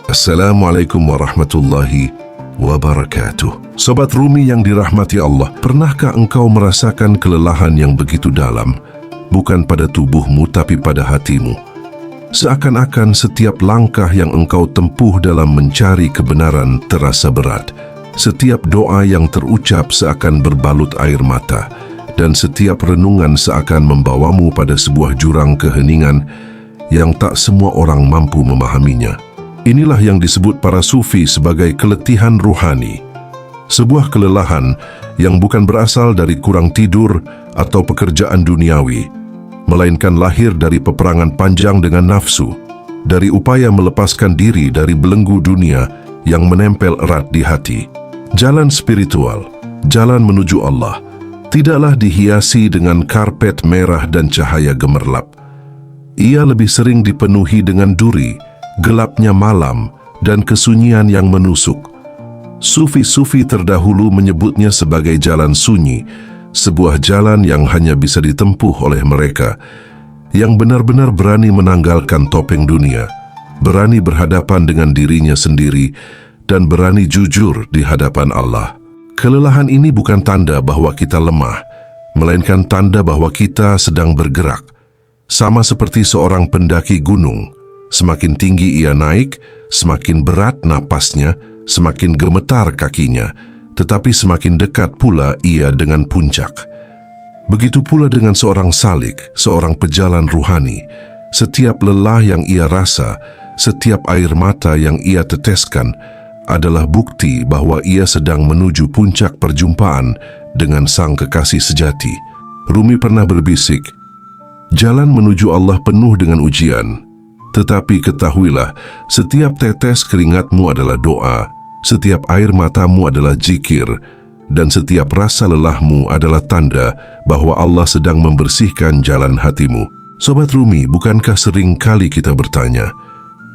Assalamualaikum warahmatullahi wabarakatuh. Sobat Rumi yang dirahmati Allah, pernahkah engkau merasakan kelelahan yang begitu dalam? Bukan pada tubuhmu tapi pada hatimu. Seakan-akan setiap langkah yang engkau tempuh dalam mencari kebenaran terasa berat. Setiap doa yang terucap seakan berbalut air mata. Dan setiap renungan seakan membawamu pada sebuah jurang keheningan yang tak semua orang mampu memahaminya. Inilah yang disebut para sufi sebagai keletihan ruhani. Sebuah kelelahan yang bukan berasal dari kurang tidur atau pekerjaan duniawi, melainkan lahir dari peperangan panjang dengan nafsu, dari upaya melepaskan diri dari belenggu dunia yang menempel erat di hati. Jalan spiritual, jalan menuju Allah, tidaklah dihiasi dengan karpet merah dan cahaya gemerlap. Ia lebih sering dipenuhi dengan duri, gelapnya malam, dan kesunyian yang menusuk. Sufi-sufi terdahulu menyebutnya sebagai jalan sunyi, sebuah jalan yang hanya bisa ditempuh oleh mereka yang benar-benar berani menanggalkan topeng dunia, berani berhadapan dengan dirinya sendiri, dan berani jujur di hadapan Allah. Kelelahan ini bukan tanda bahwa kita lemah, melainkan tanda bahwa kita sedang bergerak. Sama seperti seorang pendaki gunung, semakin tinggi ia naik, semakin berat napasnya, semakin gemetar kakinya, tetapi semakin dekat pula ia dengan puncak. Begitu pula dengan seorang salik, seorang pejalan ruhani. Setiap lelah yang ia rasa, setiap air mata yang ia teteskan, adalah bukti bahwa ia sedang menuju puncak perjumpaan dengan sang kekasih sejati. Rumi pernah berbisik, jalan menuju Allah penuh dengan ujian. Tetapi ketahuilah, setiap tetes keringatmu adalah doa, setiap air matamu adalah zikir, dan setiap rasa lelahmu adalah tanda bahwa Allah sedang membersihkan jalan hatimu. Sobat Rumi, bukankah sering kali kita bertanya,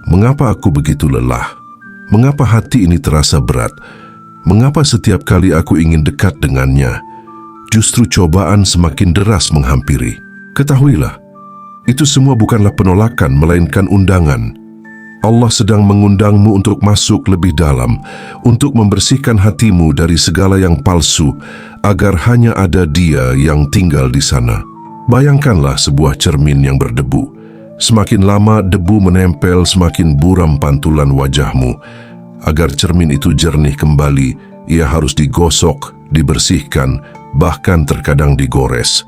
mengapa aku begitu lelah? Mengapa hati ini terasa berat? Mengapa setiap kali aku ingin dekat dengannya, justru cobaan semakin deras menghampiri? Ketahuilah, itu semua bukanlah penolakan, melainkan undangan. Allah sedang mengundangmu untuk masuk lebih dalam, untuk membersihkan hatimu dari segala yang palsu, agar hanya ada Dia yang tinggal di sana. Bayangkanlah sebuah cermin yang berdebu. Semakin lama debu menempel, semakin buram pantulan wajahmu. Agar cermin itu jernih kembali, ia harus digosok, dibersihkan, bahkan terkadang digores.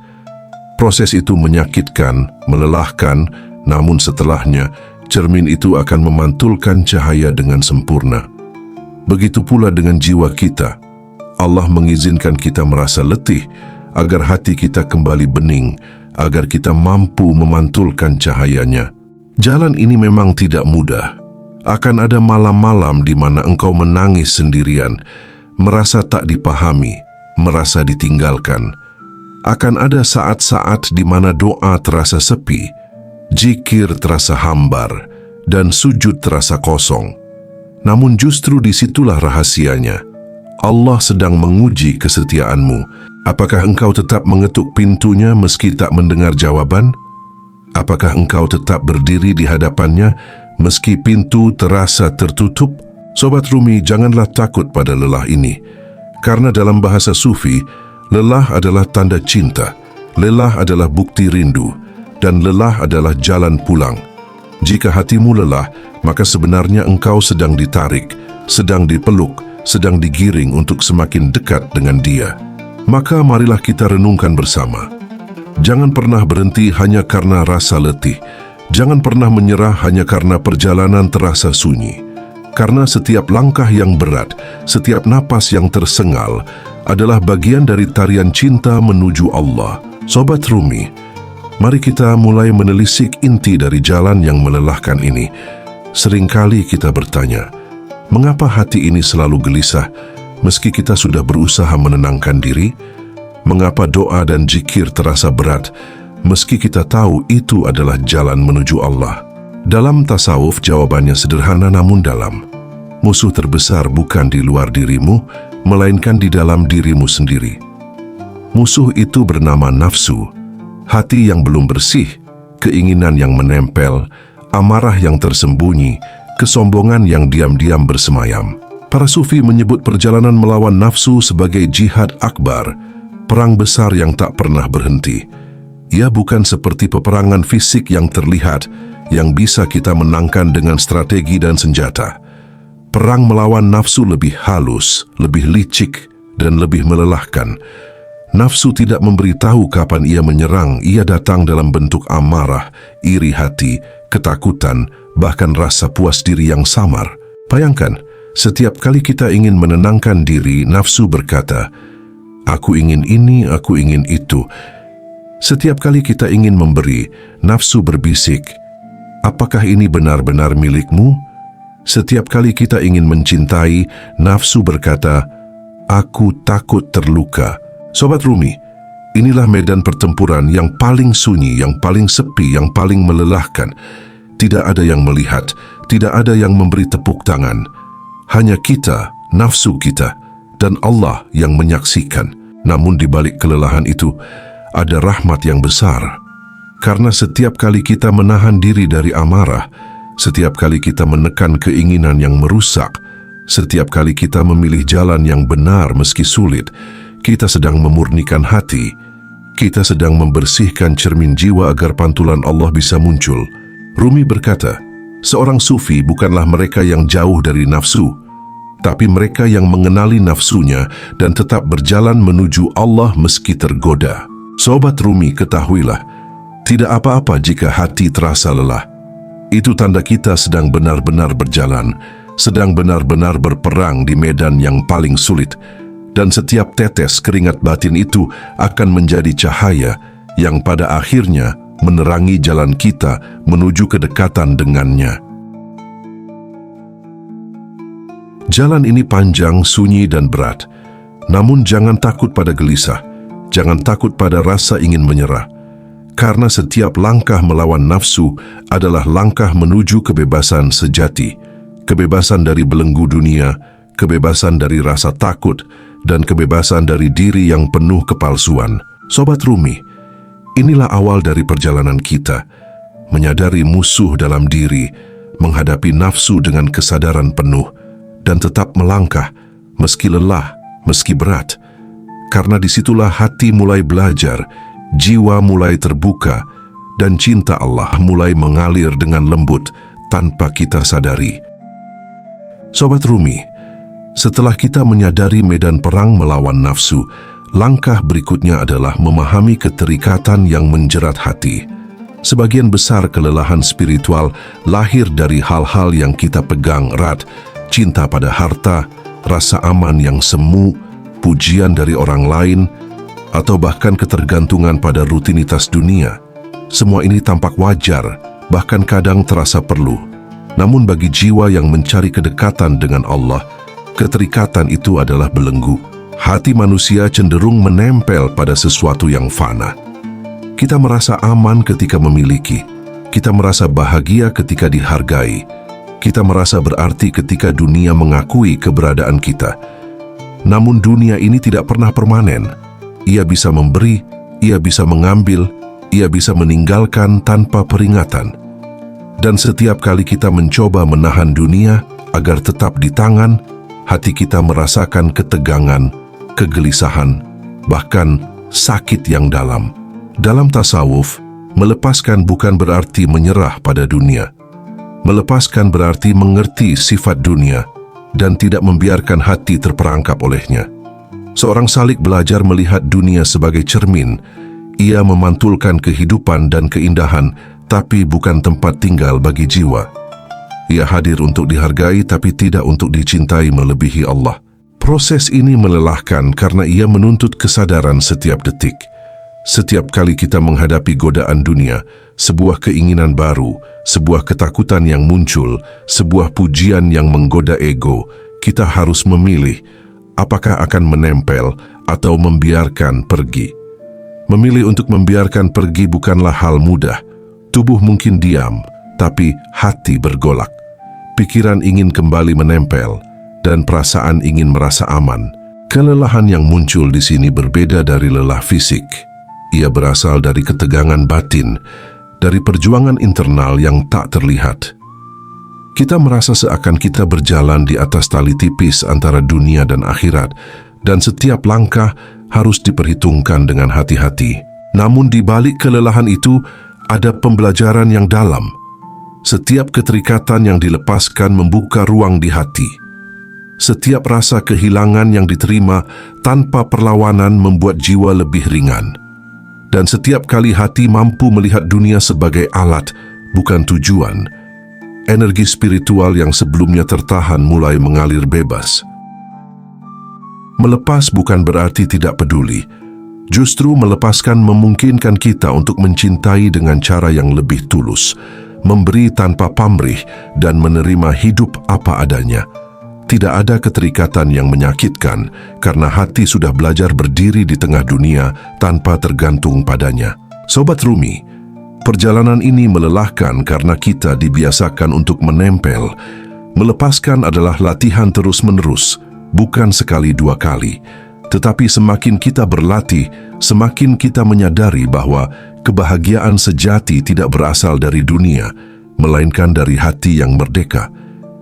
Proses itu menyakitkan, melelahkan, namun setelahnya, cermin itu akan memantulkan cahaya dengan sempurna. Begitu pula dengan jiwa kita. Allah mengizinkan kita merasa letih, agar hati kita kembali bening, agar kita mampu memantulkan cahayanya. Jalan ini memang tidak mudah. Akan ada malam-malam di mana engkau menangis sendirian, merasa tak dipahami, merasa ditinggalkan. Akan ada saat-saat di mana doa terasa sepi, zikir terasa hambar, dan sujud terasa kosong. Namun justru disitulah rahasianya. Allah sedang menguji kesetiaanmu. Apakah engkau tetap mengetuk pintunya meski tak mendengar jawaban? Apakah engkau tetap berdiri di hadapannya meski pintu terasa tertutup? Sobat Rumi, janganlah takut pada lelah ini. Karena dalam bahasa Sufi, lelah adalah tanda cinta, lelah adalah bukti rindu, dan lelah adalah jalan pulang. Jika hatimu lelah, maka sebenarnya engkau sedang ditarik, sedang dipeluk, sedang digiring untuk semakin dekat dengan Dia. Maka marilah kita renungkan bersama. Jangan pernah berhenti hanya karena rasa letih. Jangan pernah menyerah hanya karena perjalanan terasa sunyi. Karena setiap langkah yang berat, setiap napas yang tersengal adalah bagian dari tarian cinta menuju Allah. Sobat Rumi, mari kita mulai menelisik inti dari jalan yang melelahkan ini. Seringkali kita bertanya, mengapa hati ini selalu gelisah meski kita sudah berusaha menenangkan diri? Mengapa doa dan zikir terasa berat meski kita tahu itu adalah jalan menuju Allah? Dalam tasawuf jawabannya sederhana namun dalam. Musuh terbesar bukan di luar dirimu, melainkan di dalam dirimu sendiri. Musuh itu bernama nafsu, hati yang belum bersih, keinginan yang menempel, amarah yang tersembunyi, kesombongan yang diam-diam bersemayam. Para sufi menyebut perjalanan melawan nafsu sebagai jihad akbar, perang besar yang tak pernah berhenti. Ia bukan seperti peperangan fisik yang terlihat, yang bisa kita menangkan dengan strategi dan senjata. Perang melawan nafsu lebih halus, lebih licik, dan lebih melelahkan. Nafsu tidak memberitahu kapan ia menyerang, ia datang dalam bentuk amarah, iri hati, ketakutan, bahkan rasa puas diri yang samar. Bayangkan, setiap kali kita ingin menenangkan diri, nafsu berkata, "Aku ingin ini, aku ingin itu." Setiap kali kita ingin memberi, nafsu berbisik, "Apakah ini benar-benar milikmu?" Setiap kali kita ingin mencintai, nafsu berkata, "Aku takut terluka." Sobat Rumi, inilah medan pertempuran yang paling sunyi, yang paling sepi, yang paling melelahkan. Tidak ada yang melihat, tidak ada yang memberi tepuk tangan. Hanya kita, nafsu kita, dan Allah yang menyaksikan. Namun di balik kelelahan itu, ada rahmat yang besar. Karena setiap kali kita menahan diri dari amarah, setiap kali kita menekan keinginan yang merusak, setiap kali kita memilih jalan yang benar meski sulit, kita sedang memurnikan hati. Kita sedang membersihkan cermin jiwa agar pantulan Allah bisa muncul. Rumi berkata, seorang sufi bukanlah mereka yang jauh dari nafsu, tapi mereka yang mengenali nafsunya dan tetap berjalan menuju Allah meski tergoda. Sobat Rumi, ketahuilah, tidak apa-apa jika hati terasa lelah. Itu tanda kita sedang benar-benar berjalan, sedang benar-benar berperang di medan yang paling sulit. Dan setiap tetes keringat batin itu akan menjadi cahaya yang pada akhirnya menerangi jalan kita menuju kedekatan dengannya. Jalan ini panjang, sunyi, dan berat. Namun jangan takut pada gelisah, jangan takut pada rasa ingin menyerah. Karena setiap langkah melawan nafsu adalah langkah menuju kebebasan sejati. Kebebasan dari belenggu dunia, kebebasan dari rasa takut, dan kebebasan dari diri yang penuh kepalsuan. Sobat Rumi, inilah awal dari perjalanan kita, menyadari musuh dalam diri, menghadapi nafsu dengan kesadaran penuh, dan tetap melangkah, meski lelah, meski berat. Karena disitulah hati mulai belajar, jiwa mulai terbuka, dan cinta Allah mulai mengalir dengan lembut tanpa kita sadari. Sobat Rumi, setelah kita menyadari medan perang melawan nafsu, langkah berikutnya adalah memahami keterikatan yang menjerat hati. Sebagian besar kelelahan spiritual lahir dari hal-hal yang kita pegang erat, cinta pada harta, rasa aman yang semu, pujian dari orang lain, atau bahkan ketergantungan pada rutinitas dunia. Semua ini tampak wajar, bahkan kadang terasa perlu. Namun bagi jiwa yang mencari kedekatan dengan Allah, keterikatan itu adalah belenggu. Hati manusia cenderung menempel pada sesuatu yang fana. Kita merasa aman ketika memiliki. Kita merasa bahagia ketika dihargai. Kita merasa berarti ketika dunia mengakui keberadaan kita. Namun dunia ini tidak pernah permanen. Ia bisa memberi, ia bisa mengambil, ia bisa meninggalkan tanpa peringatan. Dan setiap kali kita mencoba menahan dunia agar tetap di tangan, hati kita merasakan ketegangan, kegelisahan, bahkan sakit yang dalam. Dalam tasawuf, melepaskan bukan berarti menyerah pada dunia. Melepaskan berarti mengerti sifat dunia dan tidak membiarkan hati terperangkap olehnya. Seorang salik belajar melihat dunia sebagai cermin. Ia memantulkan kehidupan dan keindahan, tapi bukan tempat tinggal bagi jiwa. Ia hadir untuk dihargai tapi tidak untuk dicintai melebihi Allah. Proses ini melelahkan karena ia menuntut kesadaran setiap detik. Setiap kali kita menghadapi godaan dunia, sebuah keinginan baru, sebuah ketakutan yang muncul, sebuah pujian yang menggoda ego, kita harus memilih apakah akan menempel atau membiarkan pergi. Memilih untuk membiarkan pergi bukanlah hal mudah. Tubuh mungkin diam, tapi hati bergolak. Pikiran ingin kembali menempel, dan perasaan ingin merasa aman. Kelelahan yang muncul di sini berbeda dari lelah fisik. Ia berasal dari ketegangan batin, dari perjuangan internal yang tak terlihat. Kita merasa seakan kita berjalan di atas tali tipis antara dunia dan akhirat, dan setiap langkah harus diperhitungkan dengan hati-hati. Namun di balik kelelahan itu, ada pembelajaran yang dalam. Setiap keterikatan yang dilepaskan membuka ruang di hati. Setiap rasa kehilangan yang diterima tanpa perlawanan membuat jiwa lebih ringan. Dan setiap kali hati mampu melihat dunia sebagai alat, bukan tujuan, energi spiritual yang sebelumnya tertahan mulai mengalir bebas. Melepas bukan berarti tidak peduli. Justru melepaskan memungkinkan kita untuk mencintai dengan cara yang lebih tulus, memberi tanpa pamrih, dan menerima hidup apa adanya. Tidak ada keterikatan yang menyakitkan karena hati sudah belajar berdiri di tengah dunia tanpa tergantung padanya. Sobat Rumi, perjalanan ini melelahkan karena kita dibiasakan untuk menempel. Melepaskan adalah latihan terus-menerus, bukan sekali dua kali. Tetapi semakin kita berlatih, semakin kita menyadari bahwa kebahagiaan sejati tidak berasal dari dunia, melainkan dari hati yang merdeka.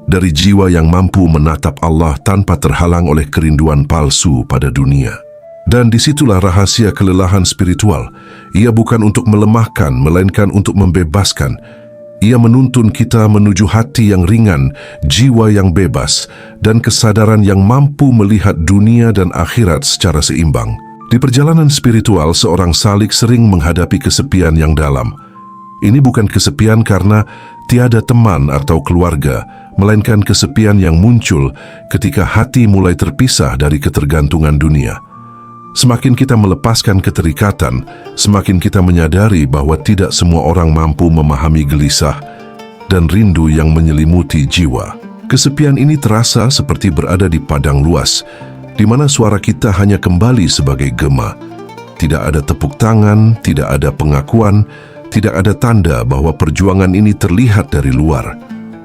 Dari jiwa yang mampu menatap Allah tanpa terhalang oleh kerinduan palsu pada dunia. Dan disitulah rahasia kelelahan spiritual. Ia bukan untuk melemahkan, melainkan untuk membebaskan. Ia menuntun kita menuju hati yang ringan, jiwa yang bebas, dan kesadaran yang mampu melihat dunia dan akhirat secara seimbang. Di perjalanan spiritual, seorang salik sering menghadapi kesepian yang dalam. Ini bukan kesepian karena tiada teman atau keluarga, melainkan kesepian yang muncul ketika hati mulai terpisah dari ketergantungan dunia. Semakin kita melepaskan keterikatan, semakin kita menyadari bahwa tidak semua orang mampu memahami gelisah dan rindu yang menyelimuti jiwa. Kesepian ini terasa seperti berada di padang luas, di mana suara kita hanya kembali sebagai gema. Tidak ada tepuk tangan, tidak ada pengakuan, tidak ada tanda bahwa perjuangan ini terlihat dari luar.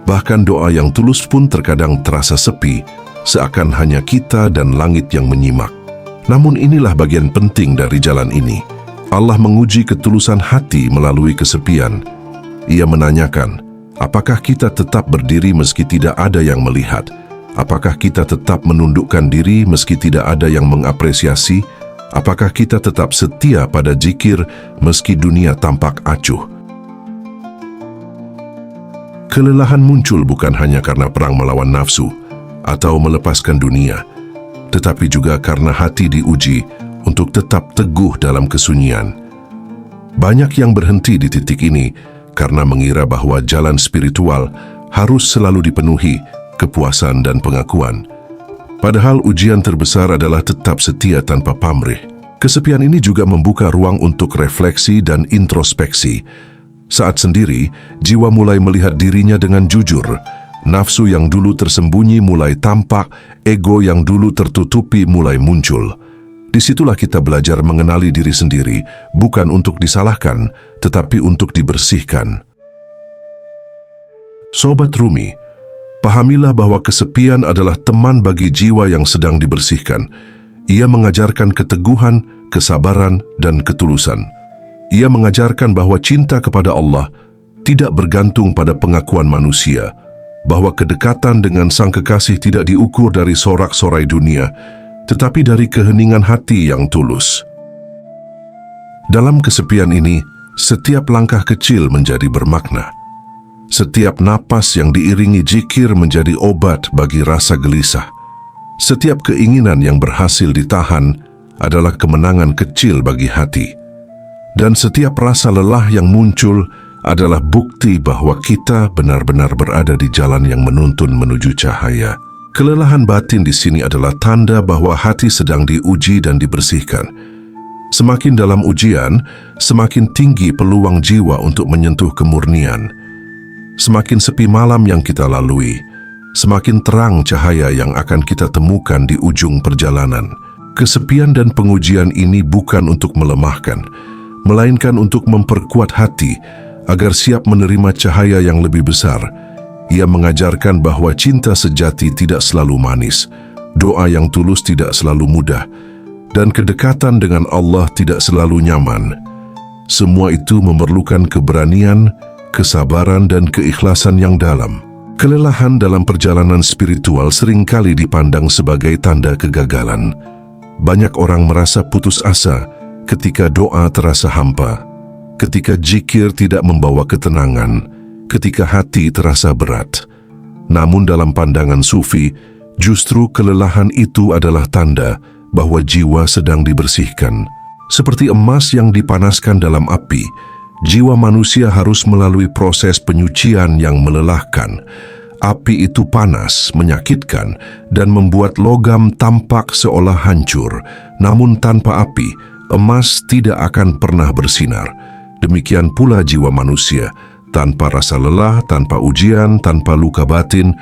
Bahkan doa yang tulus pun terkadang terasa sepi, seakan hanya kita dan langit yang menyimak. Namun inilah bagian penting dari jalan ini. Allah menguji ketulusan hati melalui kesepian. Ia menanyakan, apakah kita tetap berdiri meski tidak ada yang melihat? Apakah kita tetap menundukkan diri meski tidak ada yang mengapresiasi? Apakah kita tetap setia pada zikir meski dunia tampak acuh? Kelelahan muncul bukan hanya karena perang melawan nafsu atau melepaskan dunia, tetapi juga karena hati diuji untuk tetap teguh dalam kesunyian. Banyak yang berhenti di titik ini karena mengira bahwa jalan spiritual harus selalu dipenuhi kepuasan dan pengakuan. Padahal ujian terbesar adalah tetap setia tanpa pamrih. Kesepian ini juga membuka ruang untuk refleksi dan introspeksi. Saat sendiri, jiwa mulai melihat dirinya dengan jujur. Nafsu yang dulu tersembunyi mulai tampak, ego yang dulu tertutupi mulai muncul. Disitulah kita belajar mengenali diri sendiri, bukan untuk disalahkan, tetapi untuk dibersihkan. Sobat Rumi, pahamilah bahwa kesepian adalah teman bagi jiwa yang sedang dibersihkan. Ia mengajarkan keteguhan, kesabaran, dan ketulusan. Ia mengajarkan bahwa cinta kepada Allah tidak bergantung pada pengakuan manusia, bahwa kedekatan dengan Sang Kekasih tidak diukur dari sorak-sorai dunia, tetapi dari keheningan hati yang tulus. Dalam kesepian ini, setiap langkah kecil menjadi bermakna. Setiap napas yang diiringi zikir menjadi obat bagi rasa gelisah. Setiap keinginan yang berhasil ditahan adalah kemenangan kecil bagi hati. Dan setiap rasa lelah yang muncul adalah bukti bahwa kita benar-benar berada di jalan yang menuntun menuju cahaya. Kelelahan batin di sini adalah tanda bahwa hati sedang diuji dan dibersihkan. Semakin dalam ujian, semakin tinggi peluang jiwa untuk menyentuh kemurnian. Semakin sepi malam yang kita lalui, semakin terang cahaya yang akan kita temukan di ujung perjalanan. Kesepian dan pengujian ini bukan untuk melemahkan, melainkan untuk memperkuat hati agar siap menerima cahaya yang lebih besar. Ia mengajarkan bahwa cinta sejati tidak selalu manis, doa yang tulus tidak selalu mudah, dan kedekatan dengan Allah tidak selalu nyaman. Semua itu memerlukan keberanian, kesabaran, dan keikhlasan yang dalam. Kelelahan dalam perjalanan spiritual seringkali dipandang sebagai tanda kegagalan. Banyak orang merasa putus asa ketika doa terasa hampa, ketika zikir tidak membawa ketenangan, ketika hati terasa berat. Namun dalam pandangan sufi, justru kelelahan itu adalah tanda bahwa jiwa sedang dibersihkan. Seperti emas yang dipanaskan dalam api, jiwa manusia harus melalui proses penyucian yang melelahkan. Api itu panas, menyakitkan, dan membuat logam tampak seolah hancur. Namun tanpa api, emas tidak akan pernah bersinar. Demikian pula jiwa manusia, tanpa rasa lelah, tanpa ujian, tanpa luka batin,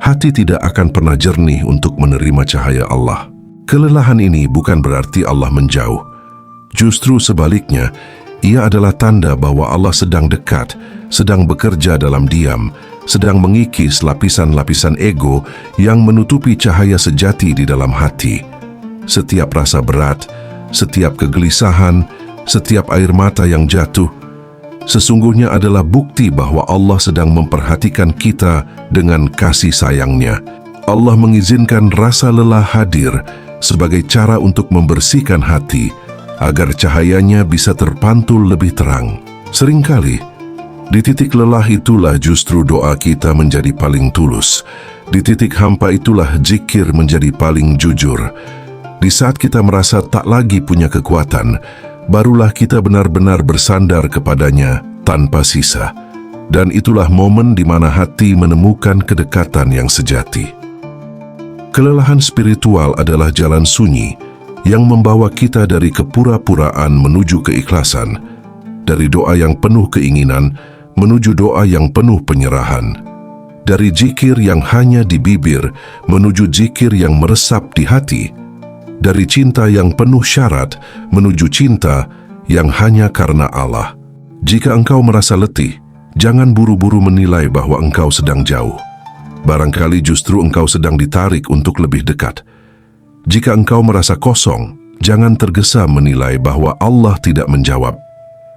hati tidak akan pernah jernih untuk menerima cahaya Allah. Kelelahan ini bukan berarti Allah menjauh. Justru sebaliknya, ia adalah tanda bahwa Allah sedang dekat, sedang bekerja dalam diam, sedang mengikis lapisan-lapisan ego yang menutupi cahaya sejati di dalam hati. Setiap rasa berat, setiap kegelisahan, setiap air mata yang jatuh, sesungguhnya adalah bukti bahwa Allah sedang memperhatikan kita dengan kasih sayangnya. Allah mengizinkan rasa lelah hadir sebagai cara untuk membersihkan hati, agar cahayanya bisa terpantul lebih terang. Seringkali, di titik lelah itulah justru doa kita menjadi paling tulus. Di titik hampa itulah zikir menjadi paling jujur. Di saat kita merasa tak lagi punya kekuatan, barulah kita benar-benar bersandar kepadanya tanpa sisa. Dan itulah momen di mana hati menemukan kedekatan yang sejati. Kelelahan spiritual adalah jalan sunyi yang membawa kita dari kepura-puraan menuju keikhlasan, dari doa yang penuh keinginan menuju doa yang penuh penyerahan, dari zikir yang hanya di bibir menuju zikir yang meresap di hati, dari cinta yang penuh syarat menuju cinta yang hanya karena Allah. Jika engkau merasa letih, jangan buru-buru menilai bahwa engkau sedang jauh. Barangkali justru engkau sedang ditarik untuk lebih dekat. Jika engkau merasa kosong, jangan tergesa menilai bahwa Allah tidak menjawab.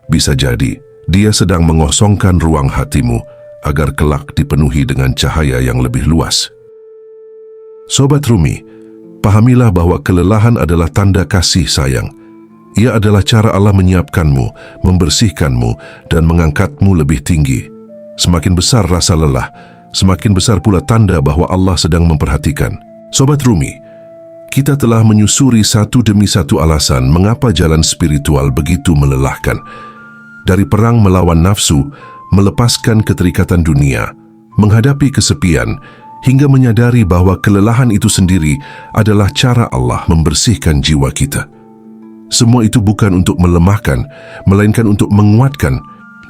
Bisa jadi, Dia sedang mengosongkan ruang hatimu agar kelak dipenuhi dengan cahaya yang lebih luas. Sobat Rumi, pahamilah bahwa kelelahan adalah tanda kasih sayang. Ia adalah cara Allah menyiapkanmu, membersihkanmu, dan mengangkatmu lebih tinggi. Semakin besar rasa lelah, semakin besar pula tanda bahwa Allah sedang memperhatikan. Sobat Rumi, kita telah menyusuri satu demi satu alasan mengapa jalan spiritual begitu melelahkan. Dari perang melawan nafsu, melepaskan keterikatan dunia, menghadapi kesepian, hingga menyadari bahwa kelelahan itu sendiri adalah cara Allah membersihkan jiwa kita. Semua itu bukan untuk melemahkan, melainkan untuk menguatkan.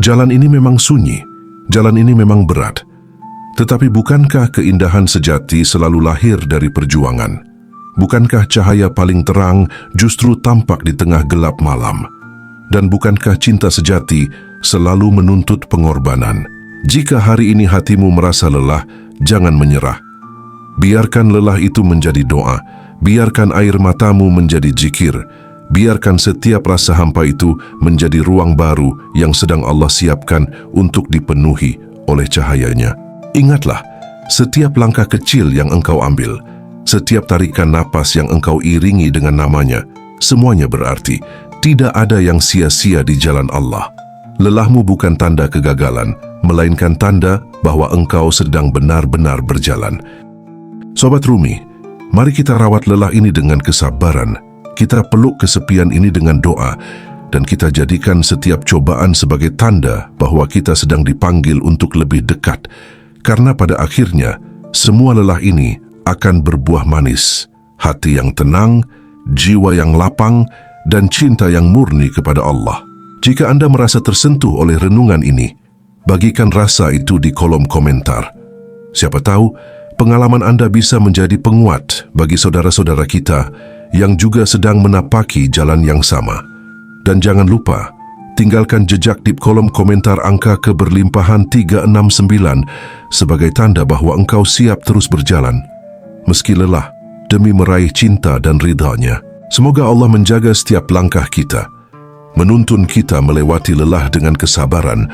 Jalan ini memang sunyi, jalan ini memang berat. Tetapi bukankah keindahan sejati selalu lahir dari perjuangan? Bukankah cahaya paling terang justru tampak di tengah gelap malam? Dan bukankah cinta sejati selalu menuntut pengorbanan? Jika hari ini hatimu merasa lelah, jangan menyerah. Biarkan lelah itu menjadi doa, biarkan air matamu menjadi zikir, biarkan setiap rasa hampa itu menjadi ruang baru yang sedang Allah siapkan untuk dipenuhi oleh cahayanya. Ingatlah, setiap langkah kecil yang engkau ambil, setiap tarikan napas yang engkau iringi dengan namanya, semuanya berarti. Tidak ada yang sia-sia di jalan Allah. Lelahmu bukan tanda kegagalan, melainkan tanda bahwa engkau sedang benar-benar berjalan. Sobat Rumi, mari kita rawat lelah ini dengan kesabaran. Kita peluk kesepian ini dengan doa, dan kita jadikan setiap cobaan sebagai tanda bahwa kita sedang dipanggil untuk lebih dekat. Karena pada akhirnya, semua lelah ini akan berbuah manis. Hati yang tenang, jiwa yang lapang, dan cinta yang murni kepada Allah. Jika Anda merasa tersentuh oleh renungan ini, bagikan rasa itu di kolom komentar. Siapa tahu, pengalaman Anda bisa menjadi penguat bagi saudara-saudara kita yang juga sedang menapaki jalan yang sama. Dan jangan lupa, tinggalkan jejak di kolom komentar angka keberlimpahan 369 sebagai tanda bahwa engkau siap terus berjalan, meski lelah, demi meraih cinta dan ridha-Nya. Semoga Allah menjaga setiap langkah kita, menuntun kita melewati lelah dengan kesabaran,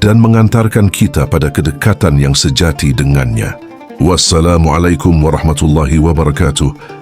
dan mengantarkan kita pada kedekatan yang sejati dengannya. Wassalamualaikum warahmatullahi wabarakatuh.